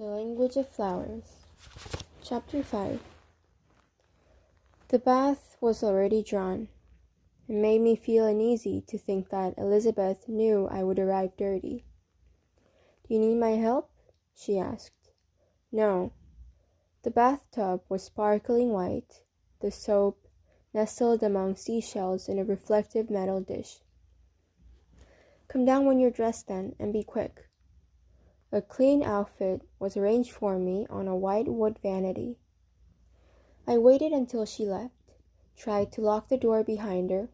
The Language of Flowers. Chapter 5. The bath was already drawn. It made me feel uneasy to think that Elizabeth knew I would arrive dirty. "Do you need my help?" she asked. "No." The bathtub was sparkling white, the soap nestled among seashells in a reflective metal dish. "Come down when you're dressed then, and be quick." A clean outfit was arranged for me on a white wood vanity. I waited until she left, tried to lock the door behind her,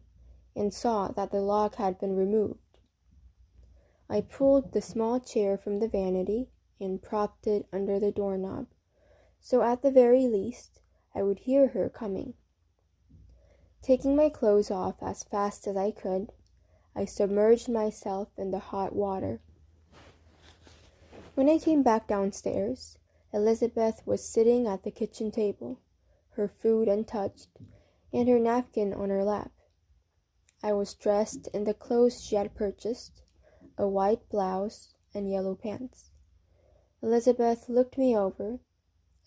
and saw that the lock had been removed. I pulled the small chair from the vanity and propped it under the doorknob, so at the very least I would hear her coming. Taking my clothes off as fast as I could, I submerged myself in the hot water. When I came back downstairs, Elizabeth was sitting at the kitchen table, her food untouched, and her napkin on her lap. I was dressed in the clothes she had purchased, a white blouse and yellow pants. Elizabeth looked me over,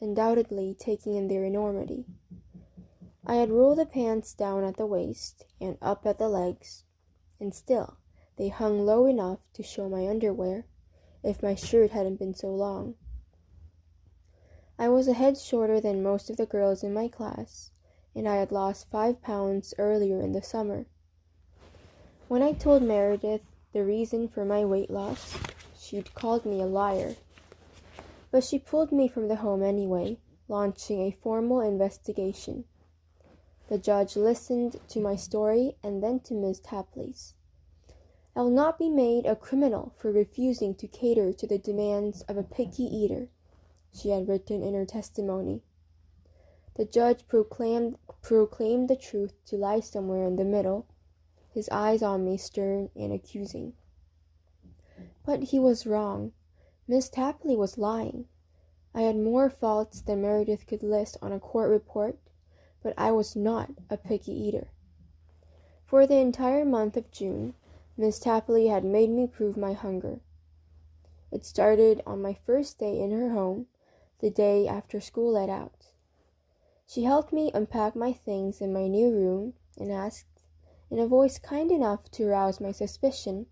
undoubtedly taking in their enormity. I had rolled the pants down at the waist and up at the legs, and still they hung low enough to show my underwear, if my shirt hadn't been so long. I was a head shorter than most of the girls in my class, and I had lost 5 pounds earlier in the summer. When I told Meredith the reason for my weight loss, she'd called me a liar. But she pulled me from the home anyway, launching a formal investigation. The judge listened to my story and then to Miss Tapley's. "I will not be made a criminal for refusing to cater to the demands of a picky eater," she had written in her testimony. The judge proclaimed the truth to lie somewhere in the middle, his eyes on me stern and accusing. But he was wrong. Miss Tapley was lying. I had more faults than Meredith could list on a court report, but I was not a picky eater. For the entire month of June, Miss Tapley had made me prove my hunger. It started on my first day in her home, the day after school let out. She helped me unpack my things in my new room and asked, in a voice kind enough to arouse my suspicion,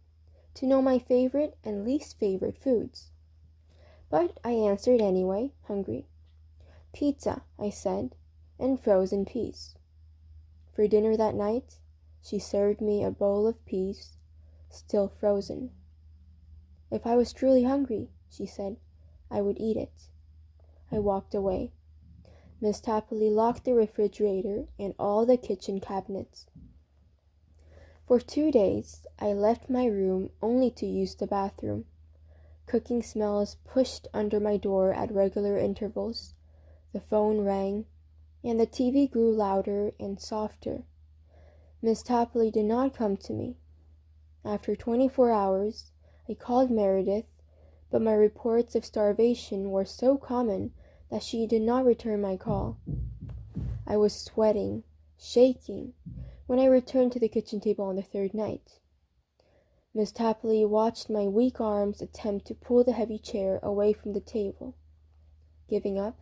to know my favorite and least favorite foods. But I answered anyway, hungry. "Pizza," I said, "and frozen peas." For dinner that night, she served me a bowl of peas, still frozen. "If I was truly hungry," she said, "I would eat it." I walked away. Miss Tapley locked the refrigerator and all the kitchen cabinets. For 2 days, I left my room only to use the bathroom. Cooking smells pushed under my door at regular intervals. The phone rang, and the TV grew louder and softer. Miss Tapley did not come to me. After 24 hours, I called Meredith, but my reports of starvation were so common that she did not return my call. I was sweating, shaking, when I returned to the kitchen table on the 3rd night. Miss Tapley watched my weak arms attempt to pull the heavy chair away from the table. Giving up,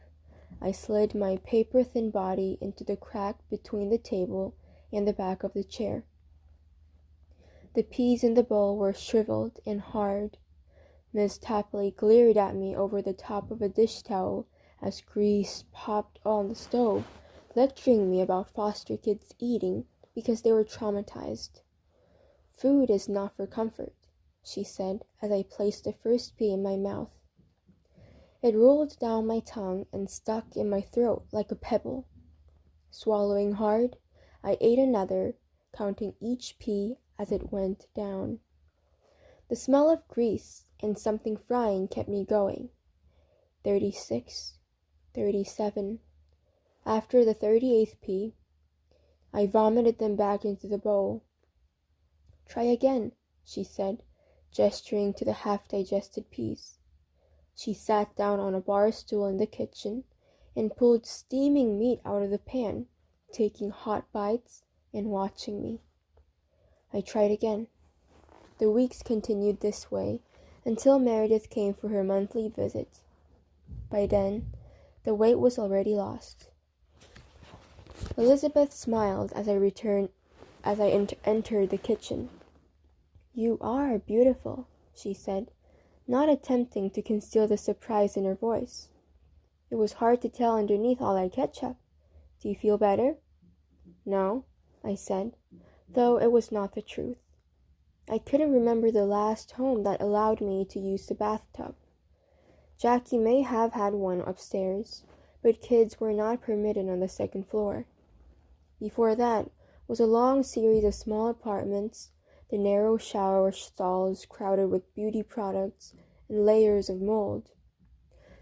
I slid my paper-thin body into the crack between the table and the back of the chair. The peas in the bowl were shriveled and hard. Miss Tapley glared at me over the top of a dish towel as grease popped on the stove, lecturing me about foster kids eating because they were traumatized. "Food is not for comfort," she said as I placed the first pea in my mouth. It rolled down my tongue and stuck in my throat like a pebble. Swallowing hard, I ate another, counting each pea as it went down. The smell of grease and something frying kept me going. 36, 37. After the 38th pea, I vomited them back into the bowl. "Try again," she said, gesturing to the half-digested peas. She sat down on a bar stool in the kitchen and pulled steaming meat out of the pan, taking hot bites and watching me. I tried again. The weeks continued this way until Meredith came for her monthly visit. By then, the weight was already lost. Elizabeth smiled as I entered the kitchen. "You are beautiful," she said, not attempting to conceal the surprise in her voice. It was hard to tell underneath all that ketchup. "Do you feel better?" "No," I said, though it was not the truth. I couldn't remember the last home that allowed me to use the bathtub. Jackie may have had one upstairs, but kids were not permitted on the second floor. Before that was a long series of small apartments, the narrow shower stalls crowded with beauty products and layers of mold.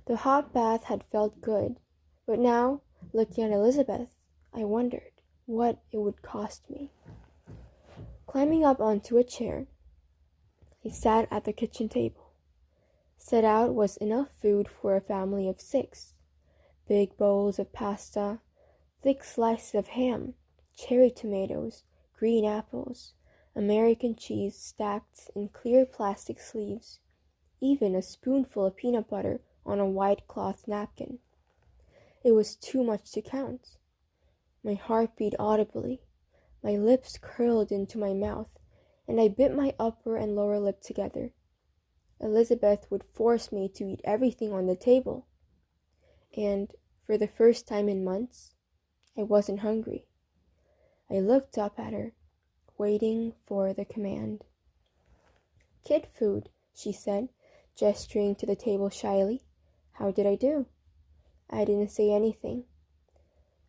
The hot bath had felt good, but now, looking at Elizabeth, I wondered what it would cost me. Climbing up onto a chair, I sat at the kitchen table. Set out was enough food for a family of 6. Big bowls of pasta, thick slices of ham, cherry tomatoes, green apples, American cheese stacked in clear plastic sleeves, even a spoonful of peanut butter on a white cloth napkin. It was too much to count. My heart beat audibly, my lips curled into my mouth, and I bit my upper and lower lip together. Elizabeth would force me to eat everything on the table. And, for the first time in months, I wasn't hungry. I looked up at her, waiting for the command. "Kid food," she said, gesturing to the table shyly. How did I do? I didn't say anything.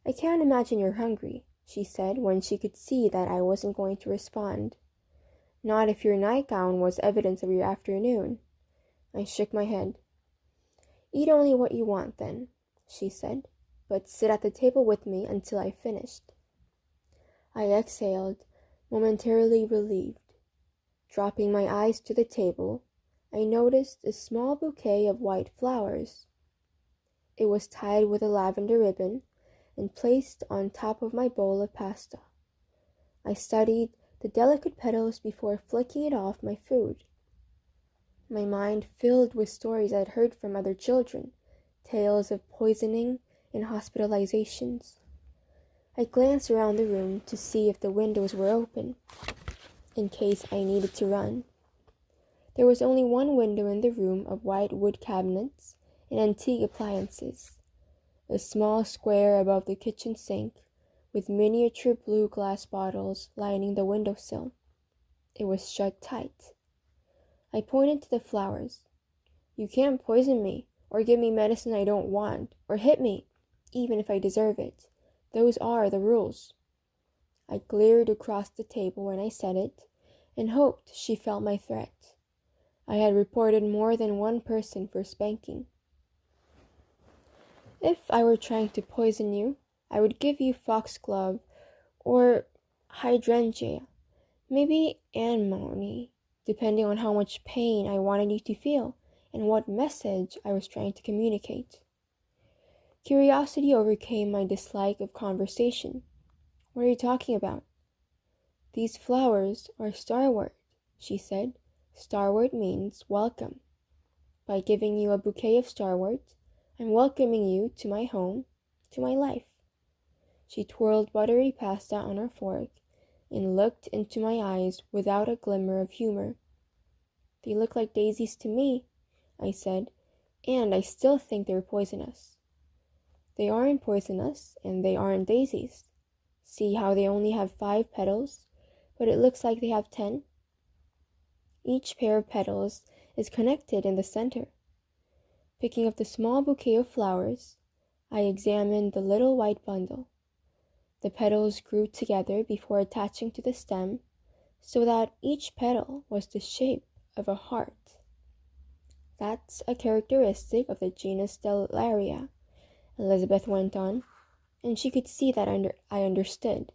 "I can't imagine you're hungry," she said when she could see that I wasn't going to respond. "Not if your nightgown was evidence of your afternoon." I shook my head. "Eat only what you want, then," she said, "but sit at the table with me until I finished." I exhaled, momentarily relieved. Dropping my eyes to the table, I noticed a small bouquet of white flowers. It was tied with a lavender ribbon and placed on top of my bowl of pasta. I studied the delicate petals before flicking it off my food. My mind filled with stories I'd heard from other children, tales of poisoning and hospitalizations. I glanced around the room to see if the windows were open, in case I needed to run. There was only one window in the room of white wood cabinets and antique appliances, a small square above the kitchen sink, with miniature blue glass bottles lining the windowsill. It was shut tight. I pointed to the flowers. "You can't poison me, or give me medicine I don't want, or hit me, even if I deserve it. Those are the rules." I glared across the table when I said it, and hoped she felt my threat. I had reported more than one person for spanking. "If I were trying to poison you, I would give you foxglove or hydrangea, maybe anemone, depending on how much pain I wanted you to feel and what message I was trying to communicate." Curiosity overcame my dislike of conversation. "What are you talking about?" "These flowers are starwort," she said. "Starwort means welcome. By giving you a bouquet of starwort, I'm welcoming you to my home, to my life." She twirled buttery pasta on her fork and looked into my eyes without a glimmer of humor. "They look like daisies to me," I said, "and I still think they're poisonous." "They aren't poisonous, and they aren't daisies. See how they only have 5 petals, but it looks like they have 10? Each pair of petals is connected in the center." Picking up the small bouquet of flowers, I examined the little white bundle. The petals grew together before attaching to the stem, so that each petal was the shape of a heart. "That's a characteristic of the genus Stellaria," Elizabeth went on, and she could see that I understood.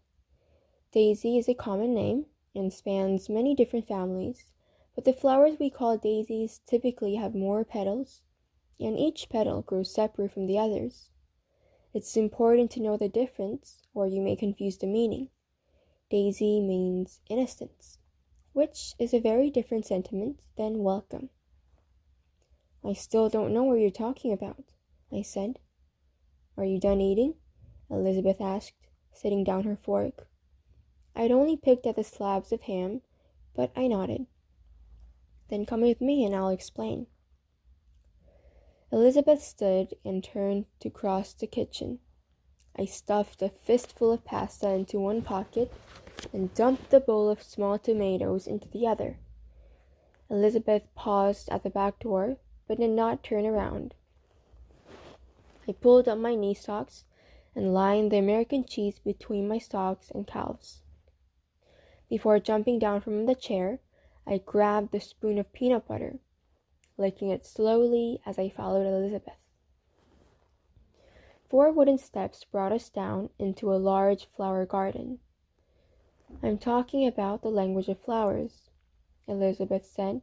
"Daisy is a common name and spans many different families, but the flowers we call daisies typically have more petals, and each petal grows separate from the others. It's important to know the difference, or you may confuse the meaning. Daisy means innocence, which is a very different sentiment than welcome." I still don't know what you're talking about, I said. Are you done eating? Elizabeth asked, setting down her fork. I'd only picked at the slabs of ham, but I nodded. Then come with me and I'll explain. Elizabeth stood and turned to cross the kitchen. I stuffed a fistful of pasta into one pocket and dumped the bowl of small tomatoes into the other. Elizabeth paused at the back door, but did not turn around. I pulled up my knee socks and lined the American cheese between my socks and calves. Before jumping down from the chair, I grabbed the spoon of peanut butter, licking it slowly as I followed Elizabeth. 4 wooden steps brought us down into a large flower garden. I'm talking about the language of flowers, Elizabeth said.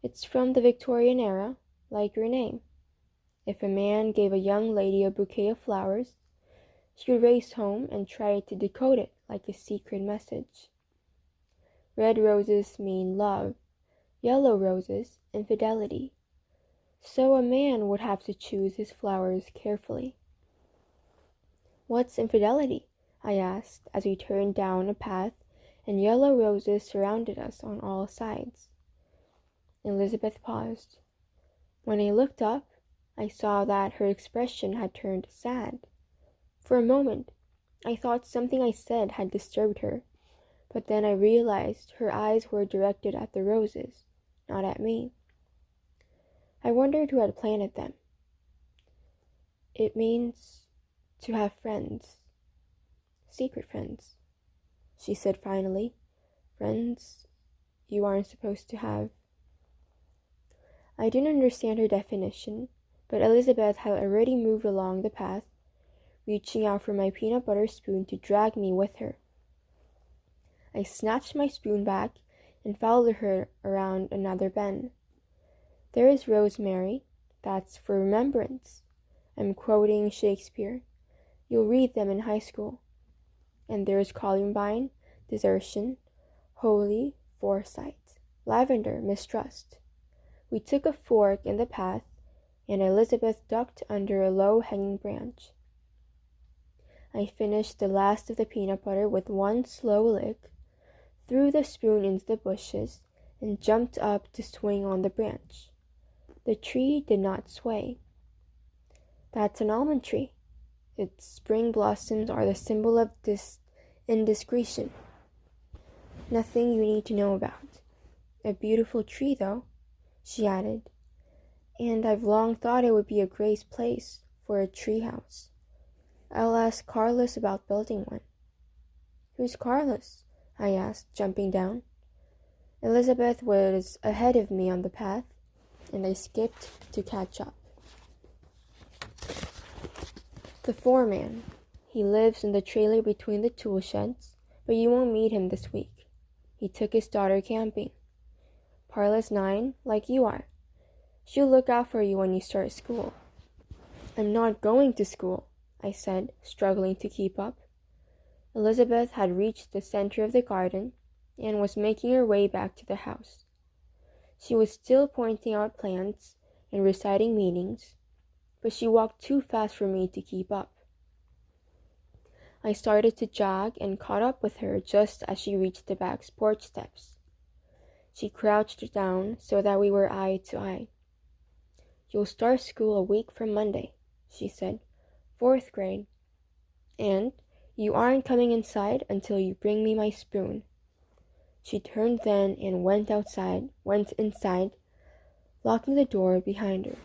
It's from the Victorian era, like your name. If a man gave a young lady a bouquet of flowers, she would race home and try to decode it like a secret message. Red roses mean love, yellow roses, infidelity. So a man would have to choose his flowers carefully. What's infidelity? I asked as we turned down a path and yellow roses surrounded us on all sides. Elizabeth paused. When I looked up, I saw that her expression had turned sad. For a moment, I thought something I said had disturbed her, but then I realized her eyes were directed at the roses, not at me. I wondered who had planted them. It means to have friends. Secret friends, she said finally. Friends you aren't supposed to have. I didn't understand her definition, but Elizabeth had already moved along the path, reaching out for my peanut butter spoon to drag me with her. I snatched my spoon back and followed her around another bend. There is rosemary, that's for remembrance. I'm quoting Shakespeare. You'll read them in high school. And there's columbine, desertion, holy, foresight, lavender, mistrust. We took a fork in the path, and Elizabeth ducked under a low-hanging branch. I finished the last of the peanut butter with one slow lick, threw the spoon into the bushes, and jumped up to swing on the branch. The tree did not sway. That's an almond tree. Its spring blossoms are the symbol of indiscretion. Nothing you need to know about. A beautiful tree, though, she added, and I've long thought it would be a great place for a tree house. I'll ask Carlos about building one. Who's Carlos? I asked, jumping down. Elizabeth was ahead of me on the path, and I skipped to catch up. The foreman. He lives in the trailer between the tool sheds, but you won't meet him this week. He took his daughter camping. Parla's 9, like you are. She'll look out for you when you start school. I'm not going to school, I said, struggling to keep up. Elizabeth had reached the center of the garden and was making her way back to the house. She was still pointing out plants and reciting meanings, but she walked too fast for me to keep up. I started to jog and caught up with her just as she reached the back porch steps. She crouched down so that we were eye to eye. You'll start school a week from Monday, she said, 4th grade. And you aren't coming inside until you bring me my spoon. She turned then and went inside, locking the door behind her.